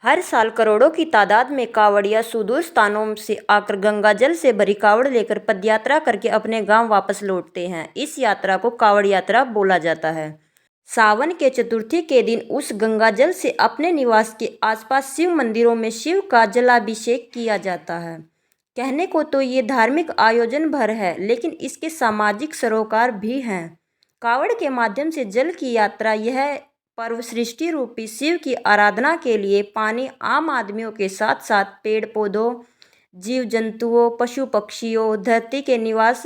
हर साल करोड़ों की तादाद में कांवड़िया सुदूर स्थानों से आकर गंगाजल से भरी कांवड़ लेकर पदयात्रा करके अपने गांव वापस लौटते हैं। इस यात्रा को कांवड़ यात्रा बोला जाता है। सावन के चतुर्थी के दिन उस गंगाजल से अपने निवास के आसपास शिव मंदिरों में शिव का जलाभिषेक किया जाता है। कहने को तो ये धार्मिक आयोजन भर है, लेकिन इसके सामाजिक सरोकार भी हैं। कांवड़ के माध्यम से जल की यात्रा यह पर्व सृष्टि रूपी शिव की आराधना के लिए पानी, आम आदमियों के साथ साथ पेड़ पौधों, जीव जंतुओं, पशु पक्षियों, धरती के निवास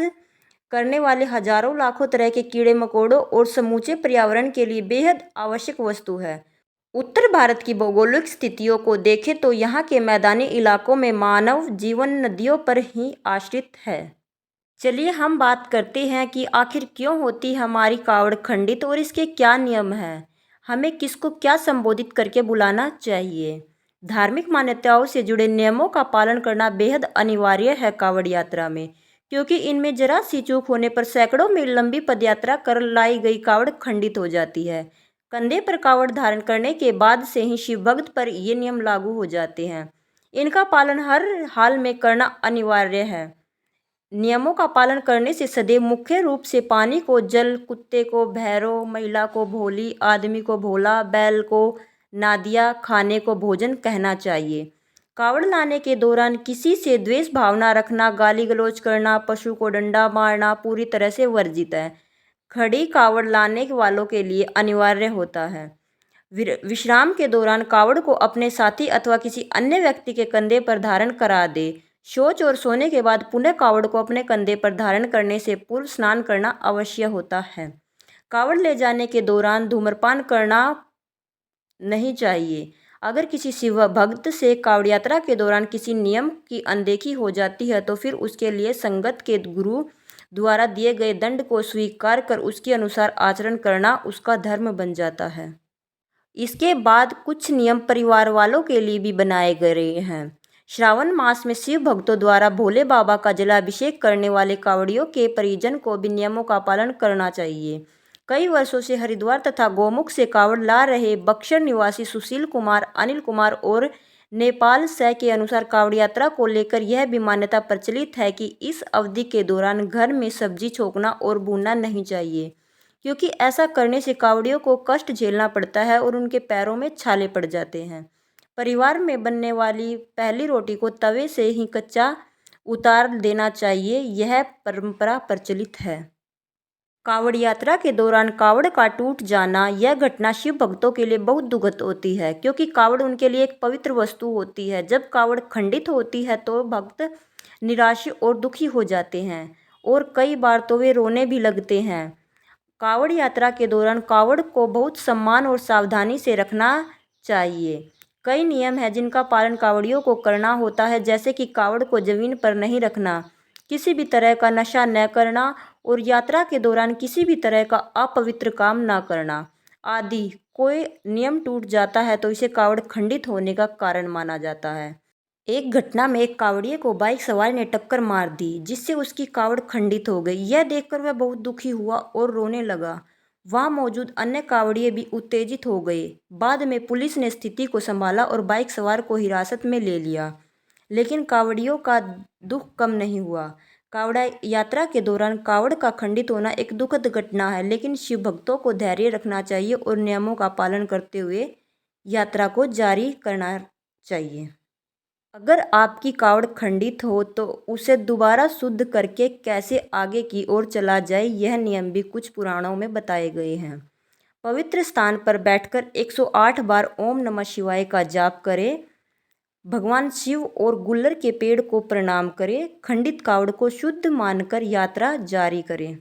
करने वाले हजारों लाखों तरह के कीड़े मकोड़ों और समूचे पर्यावरण के लिए बेहद आवश्यक वस्तु है। उत्तर भारत की भौगोलिक स्थितियों को देखें तो यहाँ के मैदानी इलाकों में मानव जीवन नदियों पर ही आश्रित है। चलिए हम बात करते हैं कि आखिर क्यों होती हमारी कावड़ खंडित और इसके क्या नियम हैं। हमें किसको क्या संबोधित करके बुलाना चाहिए। धार्मिक मान्यताओं से जुड़े नियमों का पालन करना बेहद अनिवार्य है कावड़ यात्रा में, क्योंकि इनमें जरा सी चूक होने पर सैकड़ों मील लंबी पदयात्रा कर लाई गई कावड़ खंडित हो जाती है। कंधे पर कावड़ धारण करने के बाद से ही शिव भक्त पर ये नियम लागू हो जाते हैं। इनका पालन हर हाल में करना अनिवार्य है। नियमों का पालन करने से सदैव मुख्य रूप से पानी को जल, कुत्ते को भैरव, महिला को भोली, आदमी को भोला, बैल को नादिया, खाने को भोजन कहना चाहिए। कावड़ लाने के दौरान किसी से द्वेष भावना रखना, गाली गलौज करना, पशु को डंडा मारना पूरी तरह से वर्जित है। खड़ी कावड़ लाने वालों के लिए अनिवार्य होता है। विश्राम के दौरान कावड़ को अपने साथी अथवा किसी अन्य व्यक्ति के कंधे पर धारण करा दे। शौच और सोने के बाद पुनः कावड़ को अपने कंधे पर धारण करने से पूर्व स्नान करना अवश्य होता है। कावड़ ले जाने के दौरान धूम्रपान करना नहीं चाहिए। अगर किसी शिव भक्त से कावड़ यात्रा के दौरान किसी नियम की अनदेखी हो जाती है तो फिर उसके लिए संगत के गुरु द्वारा दिए गए दंड को स्वीकार कर उसके अनुसार आचरण करना उसका धर्म बन जाता है। इसके बाद कुछ नियम परिवार वालों के लिए भी बनाए गए हैं। श्रावण मास में शिव भक्तों द्वारा भोले बाबा का जलाभिषेक करने वाले कांवड़ियों के परिजन को भी नियमों का पालन करना चाहिए। कई वर्षों से हरिद्वार तथा गौमुख से कांवड़ ला रहे बक्सर निवासी सुशील कुमार, अनिल कुमार और नेपाल सै के अनुसार कांवड़ यात्रा को लेकर यह भी मान्यता प्रचलित है कि इस अवधि के दौरान घर में सब्जी छोकना और भूनना नहीं चाहिए, क्योंकि ऐसा करने से कांवड़ियों को कष्ट झेलना पड़ता है और उनके पैरों में छाले पड़ जाते हैं। परिवार में बनने वाली पहली रोटी को तवे से ही कच्चा उतार देना चाहिए, यह परंपरा प्रचलित है। कावड़ यात्रा के दौरान कावड़ का टूट जाना, यह घटना शिव भक्तों के लिए बहुत दुखद होती है, क्योंकि कावड़ उनके लिए एक पवित्र वस्तु होती है। जब कावड़ खंडित होती है तो भक्त निराश और दुखी हो जाते हैं और कई बार तो वे रोने भी लगते हैं। कावड़ यात्रा के दौरान कावड़ को बहुत सम्मान और सावधानी से रखना चाहिए। कई नियम हैं जिनका पालन कावड़ियों को करना होता है, जैसे कि कावड़ को जमीन पर नहीं रखना, किसी भी तरह का नशा न करना और यात्रा के दौरान किसी भी तरह का अपवित्र काम न करना आदि। कोई नियम टूट जाता है तो इसे कावड़ खंडित होने का कारण माना जाता है। एक घटना में एक कावड़िए को बाइक सवार ने टक्कर मार दी, जिससे उसकी कावड़ खंडित हो गई। यह देखकर वह बहुत दुखी हुआ और रोने लगा। वहां मौजूद अन्य कावड़िए भी उत्तेजित हो गए। बाद में पुलिस ने स्थिति को संभाला और बाइक सवार को हिरासत में ले लिया, लेकिन कावड़ियों का दुख कम नहीं हुआ। कावड़ यात्रा के दौरान कावड़ का खंडित होना एक दुखद घटना है, लेकिन शिव भक्तों को धैर्य रखना चाहिए और नियमों का पालन करते हुए यात्रा को जारी करना चाहिए। अगर आपकी कावड़ खंडित हो तो उसे दोबारा शुद्ध करके कैसे आगे की ओर चला जाए, यह नियम भी कुछ पुराणों में बताए गए हैं। पवित्र स्थान पर बैठकर 108 बार ओम नमः शिवाय का जाप करें। भगवान शिव और गुल्लर के पेड़ को प्रणाम करें। खंडित कावड़ को शुद्ध मानकर यात्रा जारी करें।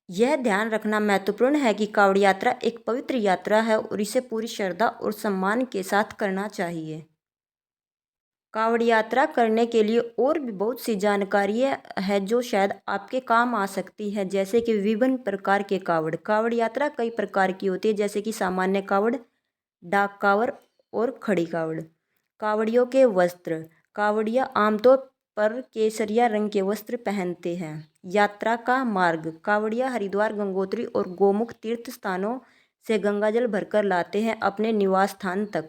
यह ध्यान रखना महत्वपूर्ण है कि कावड़ यात्रा एक पवित्र यात्रा है और इसे पूरी श्रद्धा और सम्मान के साथ करना चाहिए। कावड़ यात्रा करने के लिए और भी बहुत सी जानकारियाँ है जो शायद आपके काम आ सकती है, जैसे कि विभिन्न प्रकार के कावड़। कावड़ यात्रा कई प्रकार की होती है, जैसे कि सामान्य कावड़, डाक कावड़ और खड़ी कावड़। कावड़ियों के वस्त्र। कावड़िया आमतौर पर केसरिया रंग के वस्त्र पहनते हैं। यात्रा का मार्ग। कावड़िया हरिद्वार, गंगोत्री और गौमुख तीर्थ स्थानों से गंगाजल भरकर लाते हैं अपने निवास स्थान तक।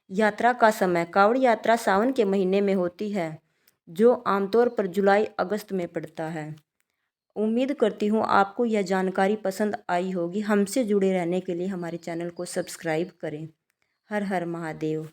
यात्रा का समय। कावड़ यात्रा सावन के महीने में होती है, जो आमतौर पर जुलाई अगस्त में पड़ता है। उम्मीद करती हूँ आपको यह जानकारी पसंद आई होगी। हमसे जुड़े रहने के लिए हमारे चैनल को सब्सक्राइब करें। हर हर महादेव।